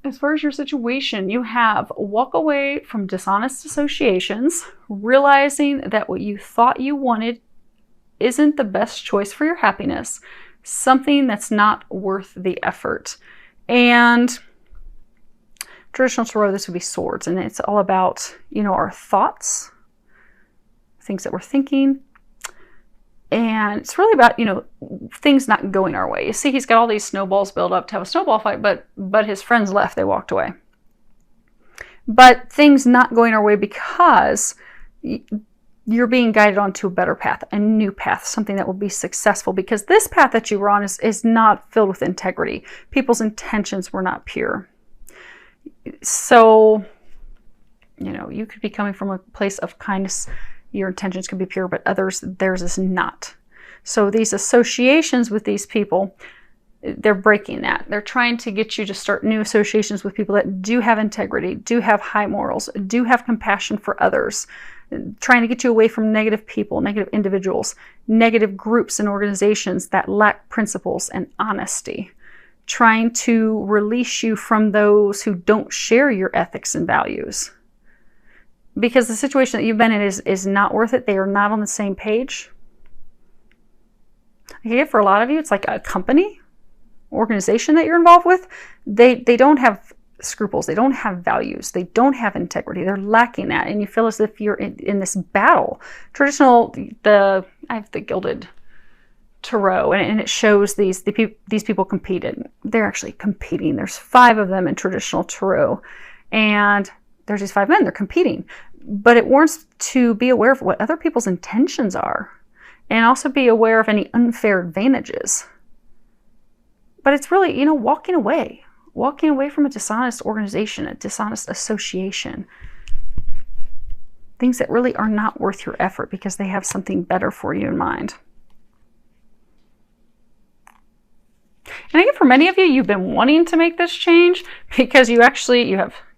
as far as your situation, you have walk away from dishonest associations, realizing that what you thought you wanted isn't the best choice for your happiness, something that's not worth the effort. And traditional tarot, this would be swords, and it's all about, our thoughts, things that we're thinking. And it's really about, things not going our way. You see, he's got all these snowballs built up to have a snowball fight, but his friends left, they walked away. But things not going our way because you're being guided onto a better path, a new path, something that will be successful, because this path that you were on is not filled with integrity. People's intentions were not pure. So, you could be coming from a place of kindness. Your intentions could be pure, but theirs is not. So these associations with these people, they're breaking that. They're trying to get you to start new associations with people that do have integrity, do have high morals, do have compassion for others, trying to get you away from negative people, negative individuals, negative groups and organizations that lack principles and honesty, trying to release you from those who don't share your ethics and values. Because the situation that you've been in is not worth it. They are not on the same page. Okay, for a lot of you, it's like a company, organization that you're involved with. They don't have scruples. They don't have values. They don't have integrity. They're lacking that. And you feel as if you're in this battle. I have the Gilded Tarot, and it shows these people competed. They're actually competing. There's 5 of them in traditional tarot. And there's these 5 men. They're competing. But it warns to be aware of what other people's intentions are, and also be aware of any unfair advantages. But it's really, walking away from a dishonest organization, a dishonest association, things that really are not worth your effort because they have something better for you in mind. And I get for many of you, you've been wanting to make this change because you have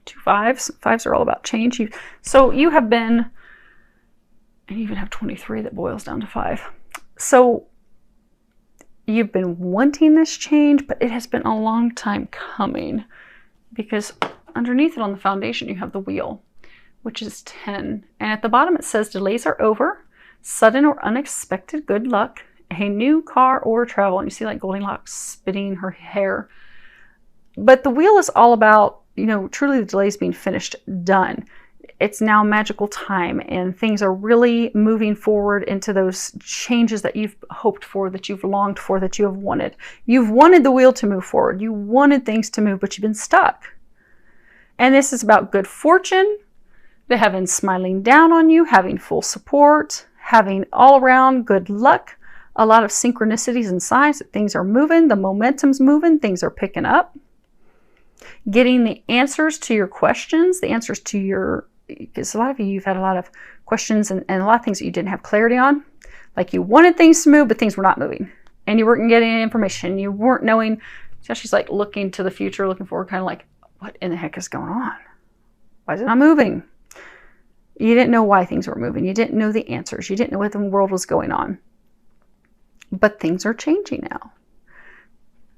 2 5s. 5s are all about change. So you have been, and you even have 23 that boils down to 5. So you've been wanting this change, but it has been a long time coming, because underneath it on the foundation, you have the wheel, which is 10. And at the bottom, it says delays are over, sudden or unexpected good luck, a new car or travel. And you see like Goldilocks spitting her hair. But the wheel is all about, truly the delays being finished, done. It's now magical time, and things are really moving forward into those changes that you've hoped for, that you've longed for, that you have wanted. You've wanted the wheel to move forward. You wanted things to move, but you've been stuck. And this is about good fortune, the heavens smiling down on you, having full support, having all around good luck, a lot of synchronicities and signs that things are moving, the momentum's moving, things are picking up. Getting the answers to your questions, because a lot of you've had a lot of questions and a lot of things that you didn't have clarity on. Like you wanted things to move, but things were not moving. And you weren't getting any information. You weren't knowing. So she's like looking to the future, looking forward, kind of like, what in the heck is going on? Why is it not moving? You didn't know why things were moving. You didn't know the answers. You didn't know what the world was going on. But things are changing now.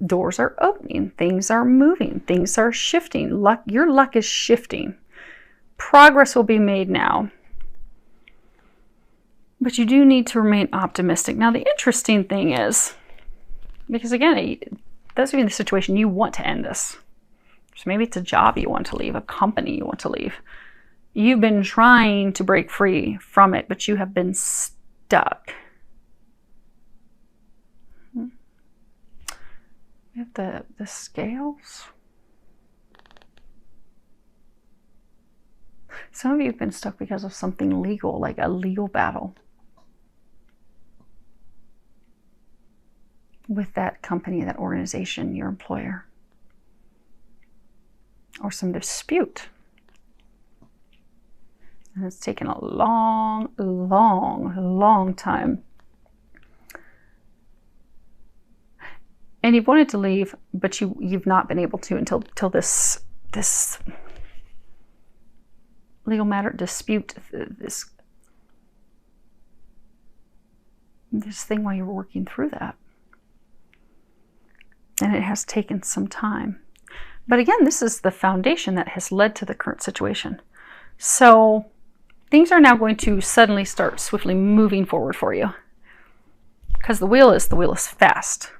Doors are opening. Things are moving. Things are shifting. Your luck is shifting. Progress will be made now. But you do need to remain optimistic. Now, the interesting thing is, because again, those of you in the situation, you want to end this. So maybe it's a job you want to leave, a company you want to leave. You've been trying to break free from it, but you have been stuck. We have the scales. Some of you have been stuck because of something legal, like a legal battle with that company, that organization, your employer, or some dispute. And it's taken a long, long, long time. And you've wanted to leave, but you've not been able to until this legal matter dispute, this thing while you were working through that. And it has taken some time. But again, this is the foundation that has led to the current situation. So things are now going to suddenly start swiftly moving forward for you, because the wheel is fast.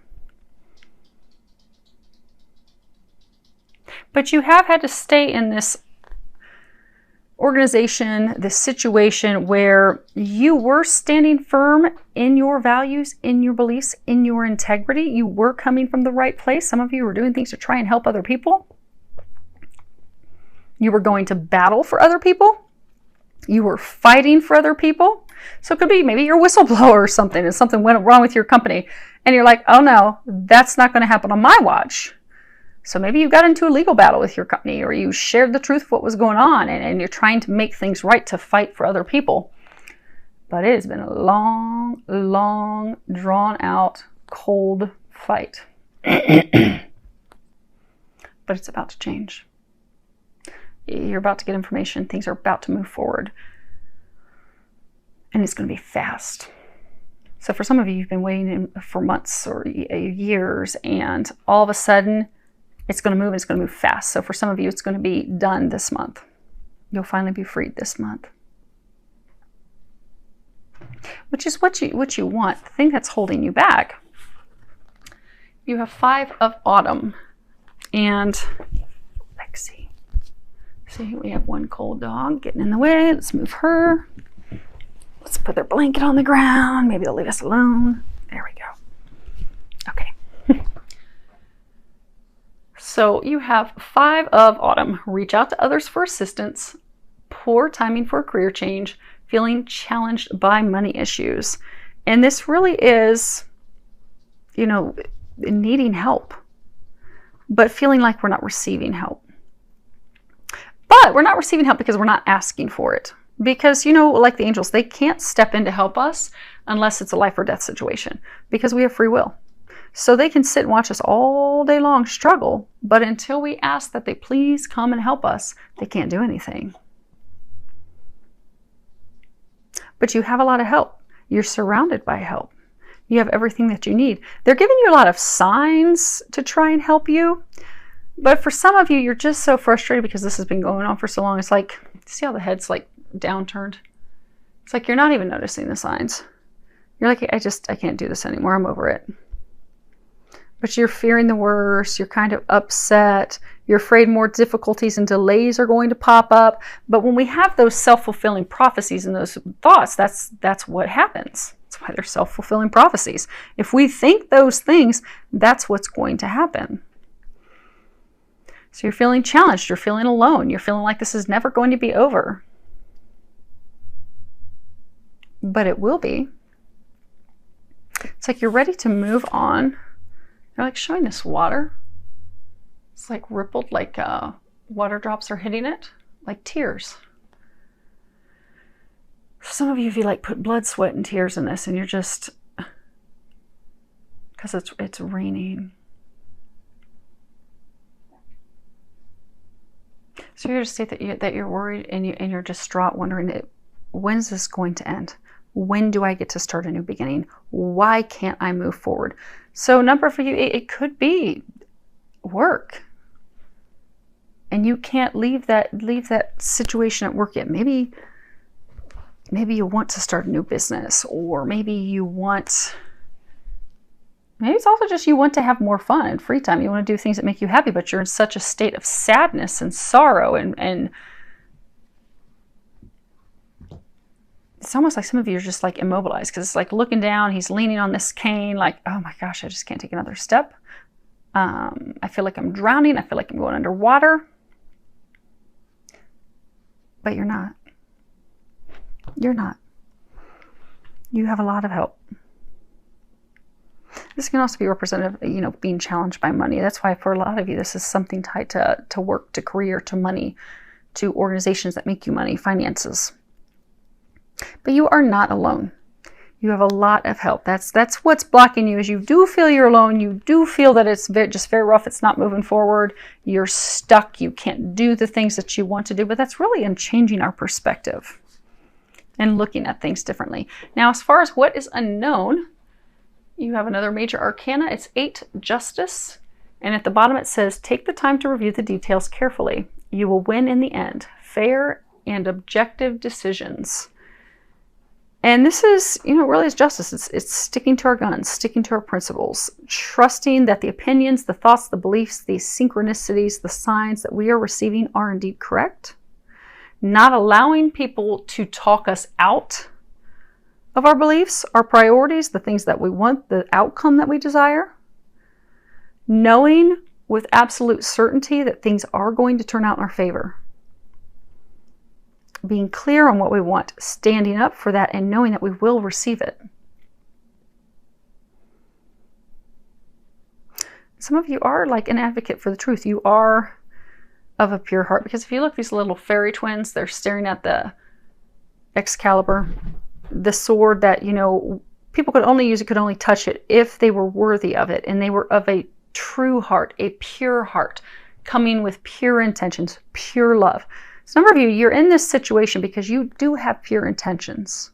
But you have had to stay in this organization, this situation where you were standing firm in your values, in your beliefs, in your integrity. You were coming from the right place. Some of you were doing things to try and help other people. You were going to battle for other people. You were fighting for other people. So it could be maybe you're a whistleblower or something, and something went wrong with your company. And you're like, oh no, that's not going to happen on my watch. So maybe you got into a legal battle with your company, or you shared the truth of what was going on, and you're trying to make things right to fight for other people. But it has been a long, long, drawn out, cold fight. But it's about to change. You're about to get information. Things are about to move forward. And it's going to be fast. So for some of you, you've been waiting for months or years, and all of a sudden, it's going to move, and it's going to move fast. So for some of you, it's going to be done this month. You'll finally be freed this month. Which is what you want. The thing that's holding you back. You have 5 of autumn. And Lexi. See, we have one cold dog getting in the way. Let's move her. Let's put their blanket on the ground. Maybe they'll leave us alone. There we go. Okay. So you have 5 of autumn. Reach out to others for assistance. Poor timing for a career change. Feeling challenged by money issues. And this really is, needing help. But feeling like we're not receiving help. But we're not receiving help because we're not asking for it. Because, like the angels, they can't step in to help us unless it's a life or death situation. Because we have free will. So they can sit and watch us all day long struggle, but until we ask that they please come and help us, they can't do anything. But you have a lot of help. You're surrounded by help. You have everything that you need. They're giving you a lot of signs to try and help you. But for some of you, you're just so frustrated because this has been going on for so long. It's like, see how the head's like downturned? It's like you're not even noticing the signs. You're like, I can't do this anymore. I'm over it. But you're fearing the worst, you're kind of upset, you're afraid more difficulties and delays are going to pop up. But when we have those self-fulfilling prophecies and those thoughts, that's what happens. That's why they're self-fulfilling prophecies. If we think those things, that's what's going to happen. So you're feeling challenged, you're feeling alone, you're feeling like this is never going to be over. But it will be. It's like you're ready to move on. They're like showing this water. It's like rippled, like water drops are hitting it, like tears. Some of you, if you like put blood, sweat, and tears in this, and you're just, because it's raining. So you're just state that you're worried and you're distraught, wondering, when's this going to end? When do I get to start a new beginning? Why can't I move forward? So number for you, it could be work. And you can't leave that situation at work yet. Maybe you want to start a new business, or maybe it's also just you want to have more fun and free time. You want to do things that make you happy, but you're in such a state of sadness and sorrow and it's almost like some of you are just like immobilized, because it's like looking down, he's leaning on this cane like, oh my gosh, I just can't take another step. I feel like I'm drowning. I feel like I'm going underwater. But you're not. You're not. You have a lot of help. This can also be representative, being challenged by money. That's why for a lot of you, this is something tied to work, to career, to money, to organizations that make you money, finances. But you are not alone. You have a lot of help. That's what's blocking you, is you do feel you're alone. You do feel that it's just very rough. It's not moving forward. You're stuck. You can't do the things that you want to do. But that's really in changing our perspective and looking at things differently. Now, as far as what is unknown, you have another major arcana. It's 8, Justice. And at the bottom it says, take the time to review the details carefully. You will win in the end. Fair and objective decisions. And this is, really is justice. It's sticking to our guns, sticking to our principles, trusting that the opinions, the thoughts, the beliefs, the synchronicities, the signs that we are receiving are indeed correct. Not allowing people to talk us out of our beliefs, our priorities, the things that we want, the outcome that we desire. Knowing with absolute certainty that things are going to turn out in our favor. Being clear on what we want, standing up for that, and knowing that we will receive it. Some of you are like an advocate for the truth. You are of a pure heart. Because if you look, these little fairy twins, they're staring at the Excalibur, the sword that, people could only use it, could only touch it if they were worthy of it. And they were of a true heart, a pure heart, coming with pure intentions, pure love. Some of you, you're in this situation because you do have pure intentions.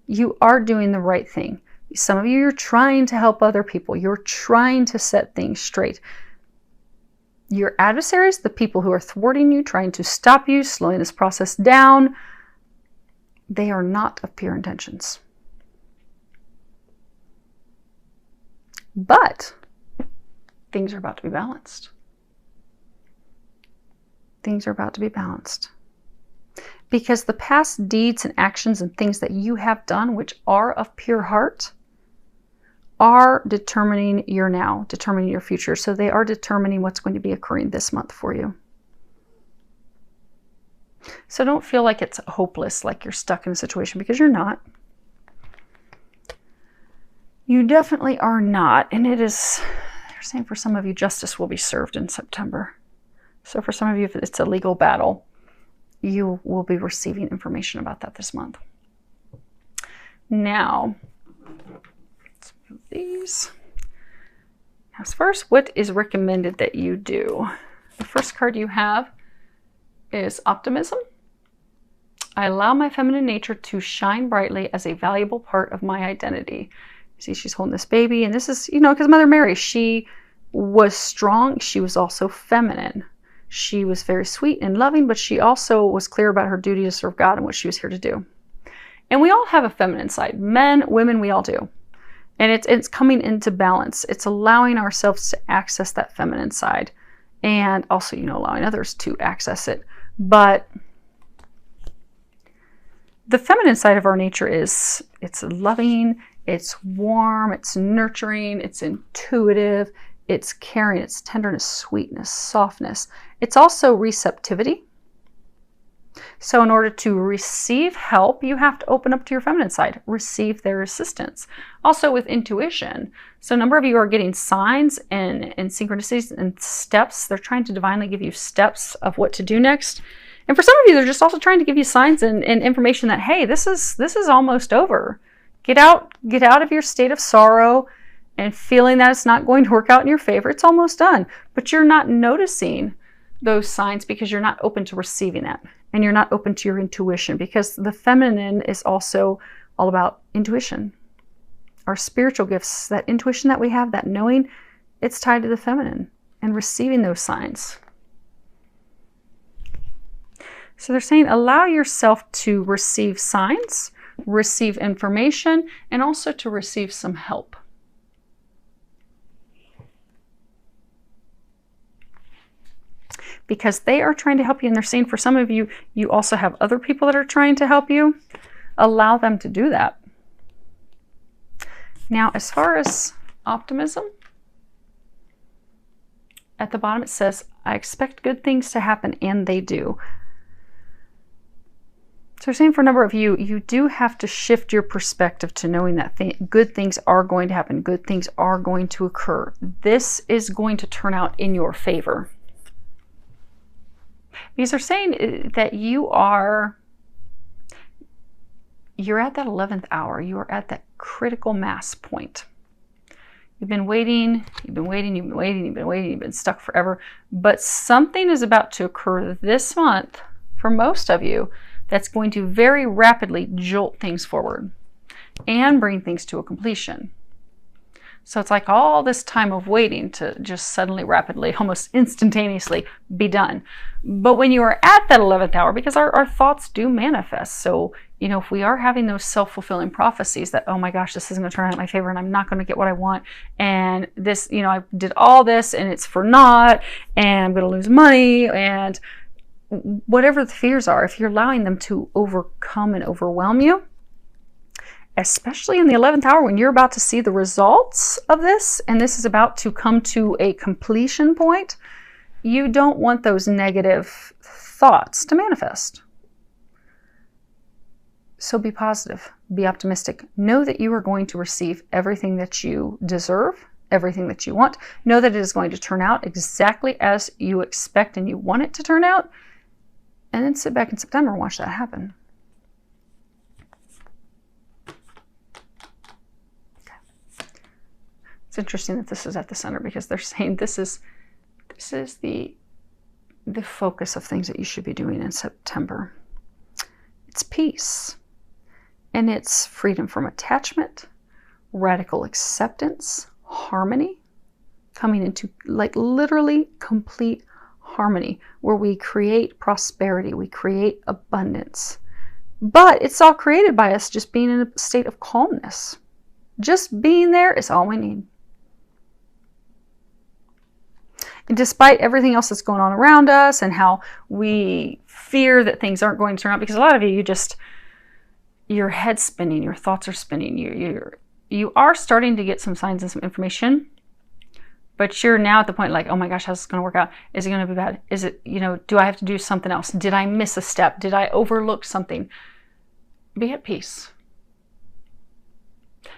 You are doing the right thing. Some of you, you're trying to help other people. You're trying to set things straight. Your adversaries, the people who are thwarting you, trying to stop you, slowing this process down, they are not of pure intentions. But things are about to be balanced. Things are about to be balanced. Because the past deeds and actions and things that you have done, which are of pure heart, are determining your now, determining your future. So they are determining what's going to be occurring this month for you. So don't feel like it's hopeless, like you're stuck in a situation, because you're not. You definitely are not. And it is, they're saying for some of you, justice will be served in September. So for some of you, if it's a legal battle, you will be receiving information about that this month. Now, let's move these. As first, what is recommended that you do? The first card you have is optimism. I allow my feminine nature to shine brightly as a valuable part of my identity. You see, she's holding this baby, and this is, because Mother Mary, she was strong. She was also feminine. She was very sweet and loving, but she also was clear about her duty to serve God and what she was here to do. And we all have a feminine side. Men, women, we all do. And it's coming into balance. It's allowing ourselves to access that feminine side. And also, allowing others to access it. But the feminine side of our nature it's loving, it's warm, it's nurturing, it's intuitive, it's caring, it's tenderness, sweetness, softness. It's also receptivity. So in order to receive help, you have to open up to your feminine side, receive their assistance. Also with intuition. So a number of you are getting signs and synchronicities and steps. They're trying to divinely give you steps of what to do next. And for some of you, they're just also trying to give you signs and information that, hey, this is almost over. Get out of your state of sorrow and feeling that it's not going to work out in your favor. It's almost done. But you're not noticing those signs because you're not open to receiving that. And you're not open to your intuition, because the feminine is also all about intuition. Our spiritual gifts, that intuition that we have, that knowing, it's tied to the feminine and receiving those signs. So they're saying allow yourself to receive signs, receive information, and also to receive some help. Because they are trying to help you, and they're saying for some of you, you also have other people that are trying to help you. Allow them to do that. Now, as far as optimism, at the bottom it says, I expect good things to happen, and they do. So they're saying for a number of you, you do have to shift your perspective to knowing that good things are going to happen, good things are going to occur. This is going to turn out in your favor. Because they're saying that you're at that 11th hour. You are at that critical mass point. You've been waiting, you've been stuck forever. But something is about to occur this month for most of you that's going to very rapidly jolt things forward and bring things to a completion. So it's like all this time of waiting to just suddenly, rapidly, almost instantaneously be done. But when you are at that 11th hour, because our thoughts do manifest. So, you know, if we are having those self-fulfilling prophecies that, oh my gosh, this isn't going to turn out in my favor and I'm not going to get what I want. And this, you know, I did all this and it's for naught and I'm going to lose money and whatever the fears are, if you're allowing them to overcome and overwhelm you, especially in the 11th hour when you're about to see the results of this, and this is about to come to a completion point, you don't want those negative thoughts to manifest. So be positive, be optimistic. Know that you are going to receive everything that you deserve, everything that you want. Know that it is going to turn out exactly as you expect and you want it to turn out. And then sit back in September and watch that happen. It's interesting that this is at the center because they're saying this is the focus of things that you should be doing in September. It's peace. And it's freedom from attachment, radical acceptance, harmony, coming into like literally complete harmony where we create prosperity, we create abundance. But it's all created by us just being in a state of calmness. Just being there is all we need. And despite everything else that's going on around us and how we fear that things aren't going to turn out, because a lot of you your head's spinning, your thoughts are spinning, you are starting to get some signs and some information, but you're now at the point like, oh my gosh, how's this going to work out? Is it going to be bad? Is it, you know, do I have to do something else? Did I miss a step? Did I overlook something? Be at peace.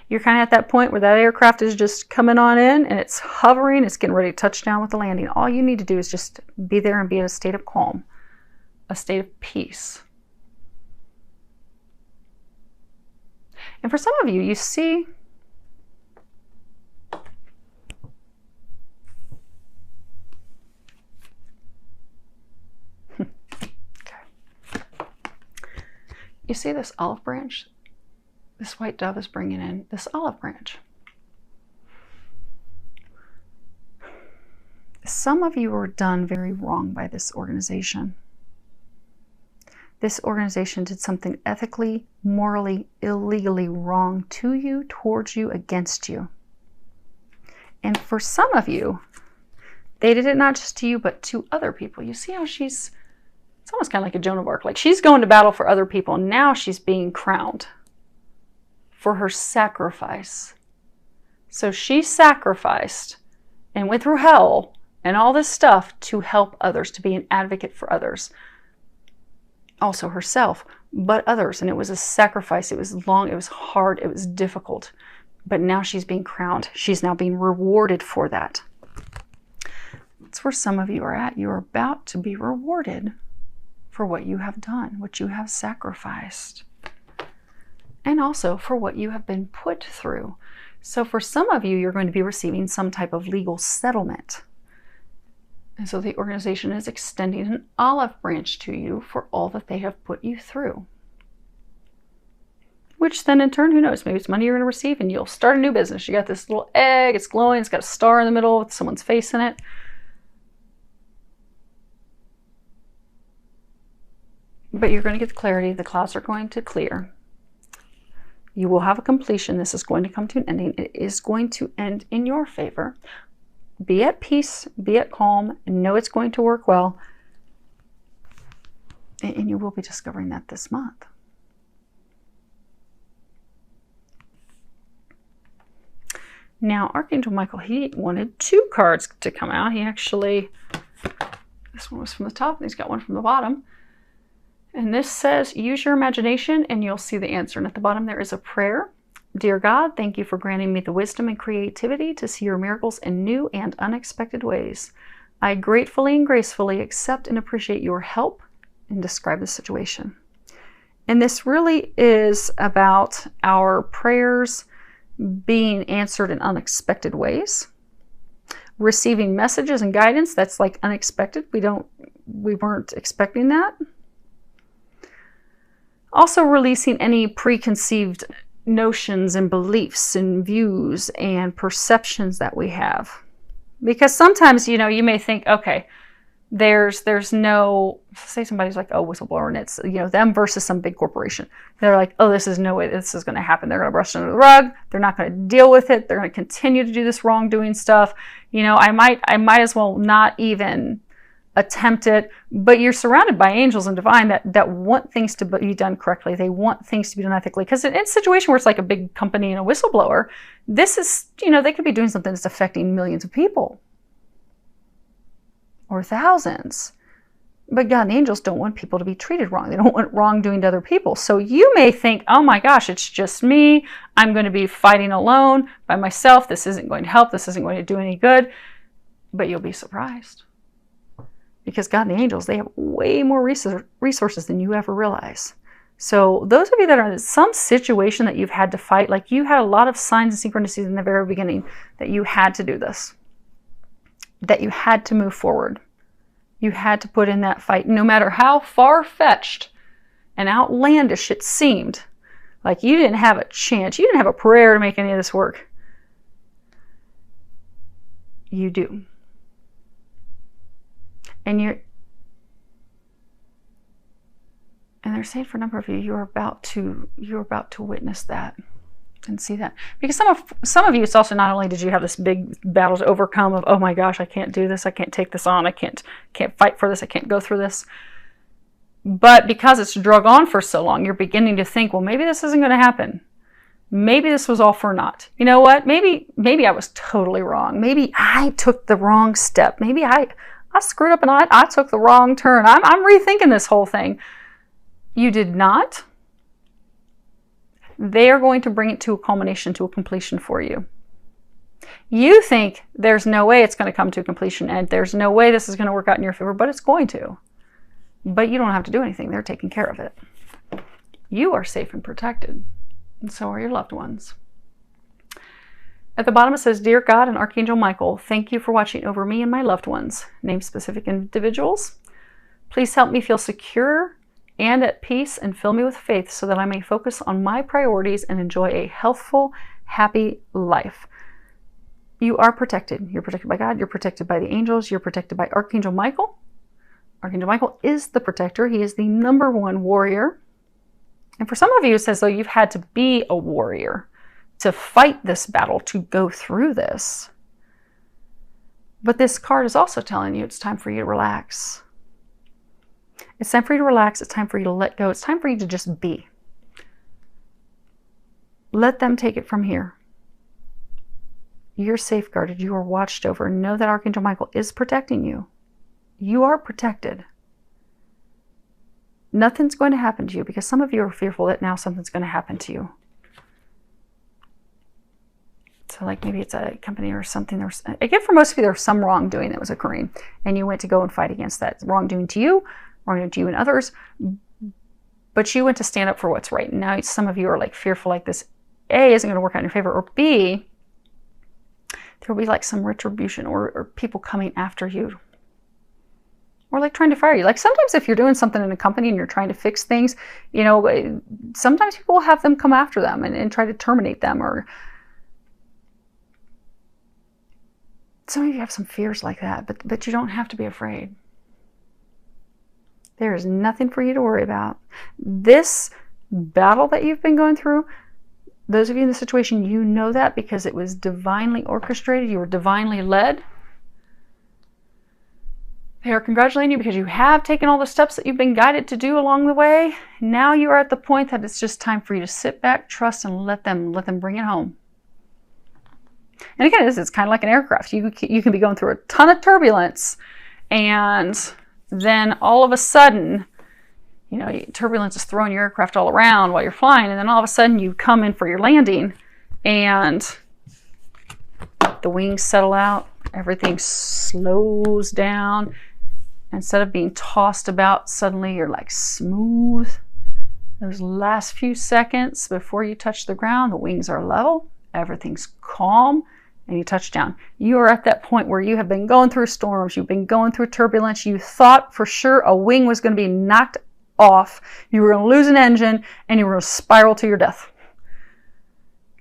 You're kind of at that point where that aircraft is just coming on in and it's hovering, it's getting ready to touch down with the landing. All you need to do is just be there and be in a state of calm, a state of peace. And for some of you, you see you see this olive branch? This white dove is bringing in this olive branch. Some of you were done very wrong by this organization. This organization did something ethically, morally, illegally wrong to you, towards you, against you. And for some of you, they did it not just to you, but to other people. You see how it's almost kind of like a Joan of Arc. Like she's going to battle for other people. And now she's being crowned for her sacrifice. So she sacrificed and went through hell and all this stuff to help others, to be an advocate for others. Also herself, but others. And it was a sacrifice. It was long, it was hard, it was difficult. But now she's being crowned. She's now being rewarded for that. That's where some of you are at. You're about to be rewarded for what you have done, what you have sacrificed. And also for what you have been put through. So for some of you, you're going to be receiving some type of legal settlement. And so the organization is extending an olive branch to you for all that they have put you through. Which then in turn, who knows, maybe it's money you're going to receive and you'll start a new business. You got this little egg, it's glowing, it's got a star in the middle with someone's face in it. But you're going to get the clarity, the clouds are going to clear. You will have a completion. This is going to come to an ending. It is going to end in your favor. Be at peace, be at calm, and know it's going to work well. And you will be discovering that this month. Now, Archangel Michael, he wanted 2 cards to come out. He actually, this one was from the top, and he's got one from the bottom. And this says, use your imagination and you'll see the answer. And at the bottom there is a prayer. Dear God, thank you for granting me the wisdom and creativity to see your miracles in new and unexpected ways. I gratefully and gracefully accept and appreciate your help and describe the situation. And this really is about our prayers being answered in unexpected ways. Receiving messages and guidance that's like unexpected. We weren't expecting that. Also releasing any preconceived notions and beliefs and views and perceptions that we have. Because sometimes, you know, you may think, okay, there's no, say somebody's like, oh, whistleblower, and it's, you know, them versus some big corporation. They're like, oh, this is no way this is going to happen. They're going to brush it under the rug. They're not going to deal with it. They're going to continue to do this wrongdoing stuff. You know, I might as well not even attempt it. But you're surrounded by angels and divine that want things to be done correctly. They want things to be done ethically. Because in a situation where it's like a big company and a whistleblower, this is, you know, they could be doing something that's affecting millions of people or thousands. But God and angels don't want people to be treated wrong. They don't want wrongdoing to other people. So you may think, oh my gosh, it's just me. I'm going to be fighting alone by myself. This isn't going to help. This isn't going to do any good. But you'll be surprised. Because God and the angels, they have way more resources than you ever realize. So those of you that are in some situation that you've had to fight, like you had a lot of signs and synchronicities in the very beginning that you had to do this, that you had to move forward. You had to put in that fight, no matter how far-fetched and outlandish it seemed. Like you didn't have a chance. You didn't have a prayer to make any of this work. You do. And they're saying for a number of you, you're about to witness that and see that. Because some of you, it's also not only did you have this big battle to overcome of, oh my gosh, I can't do this, I can't take this on, I can't fight for this, I can't go through this. But because it's drug on for so long, you're beginning to think, well, maybe this isn't going to happen. Maybe this was all for naught. You know what? Maybe I was totally wrong. Maybe I took the wrong step. Maybe I screwed up and I took the wrong turn. I'm rethinking this whole thing. You did not. They are going to bring it to a culmination, to a completion for you. You think there's no way it's going to come to completion and there's no way this is going to work out in your favor, but it's going to. But you don't have to do anything. They're taking care of it. You are safe and protected, and so are your loved ones. At the bottom it says, Dear God and Archangel Michael, thank you for watching over me and my loved ones. Name specific individuals. Please help me feel secure and at peace and fill me with faith so that I may focus on my priorities and enjoy a healthful, happy life. You are protected. You're protected by God. You're protected by the angels. You're protected by Archangel Michael. Archangel Michael is the protector. He is the #1 warrior. And for some of you, it says, though, you've had to be a warrior to fight this battle, to go through this. But this card is also telling you it's time for you to relax. It's time for you to relax. It's time for you to let go. It's time for you to just be. Let them take it from here. You're safeguarded. You are watched over. Know that Archangel Michael is protecting you. You are protected. Nothing's going to happen to you because some of you are fearful that now something's going to happen to you. So like maybe it's a company or something. I get for most of you there's some wrongdoing that was occurring and you went to go and fight against that wrongdoing to you, wrongdoing to you and others, but you went to stand up for what's right. And now some of you are like fearful like this A isn't going to work out in your favor, or B, there will be like some retribution or people coming after you. Or like trying to fire you. Like sometimes if you're doing something in a company and you're trying to fix things, you know, sometimes people will have them come after them and try to terminate them. Or some of you have some fears like that, but you don't have to be afraid. There is nothing for you to worry about. This battle that you've been going through, those of you in the situation, you know that because it was divinely orchestrated. You were divinely led. They are congratulating you because you have taken all the steps that you've been guided to do along the way. Now you are at the point that it's just time for you to sit back, trust, and let them bring it home. And again, it's kind of like an aircraft. You can be going through a ton of turbulence, and then all of a sudden, you know, turbulence is throwing your aircraft all around while you're flying, and then all of a sudden you come in for your landing, and the wings settle out, everything slows down. Instead of being tossed about, suddenly you're like smooth. Those last few seconds before you touch the ground, the wings are level, everything's calm, and you touch down. You are at that point where you have been going through storms, you've been going through turbulence, you thought for sure a wing was going to be knocked off, you were going to lose an engine, and you were going to spiral to your death.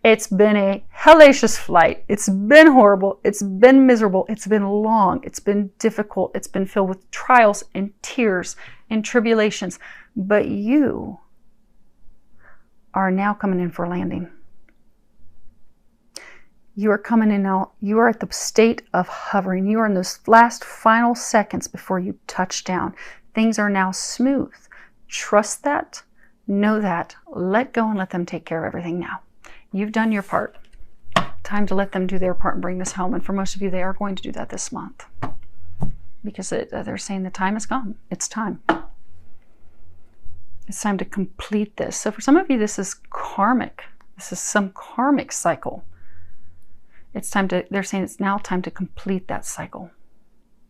It's been a hellacious flight. It's been horrible. It's been miserable. It's been long. It's been difficult. It's been filled with trials and tears and tribulations. But you are now coming in for a landing. You are coming in now. You are at the state of hovering. You are in those last final seconds before you touch down. Things are now smooth. Trust that. Know that. Let go and let them take care of everything now. You've done your part. Time to let them do their part and bring this home. And for most of you, they are going to do that this month. Because they're saying the time has come. It's time. It's time to complete this. So for some of you, this is karmic. This is some karmic cycle. It's time to, they're saying it's now time to complete that cycle.